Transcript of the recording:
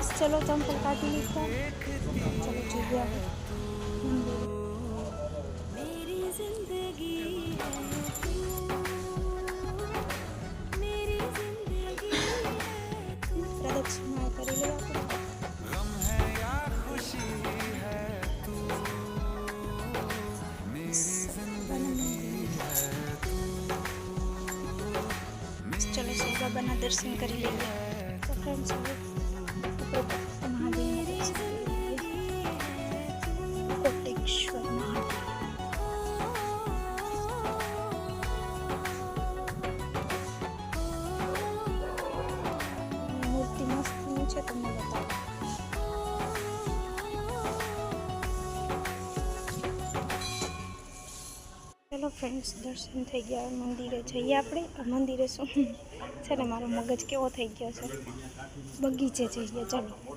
चलो चंपल काटी लीधा। चलो जइए आप मंदिर। मेरी जिंदगी है तू, मेरी जिंदगी है तू। प्रदक्षिणा करी ले આપણે। गम है या खुशी है तू, मेरी जिंदगी है तू। चलो सब बाबाના દર્શન કરી લઈએ। તો ફ્રેન્ડ્સ હવે महादेव कोटेश्वर महादेव। मूर्ति मस्त है, तुमने बताओ। चलो फ्रेंड्स दर्शन थी गया, मंदिरे जाइए આપણે। મંદિરે શું છે ને, મારો મગજ કેવો થઈ ગયો છે, બગીચે જઈએ। ચલો।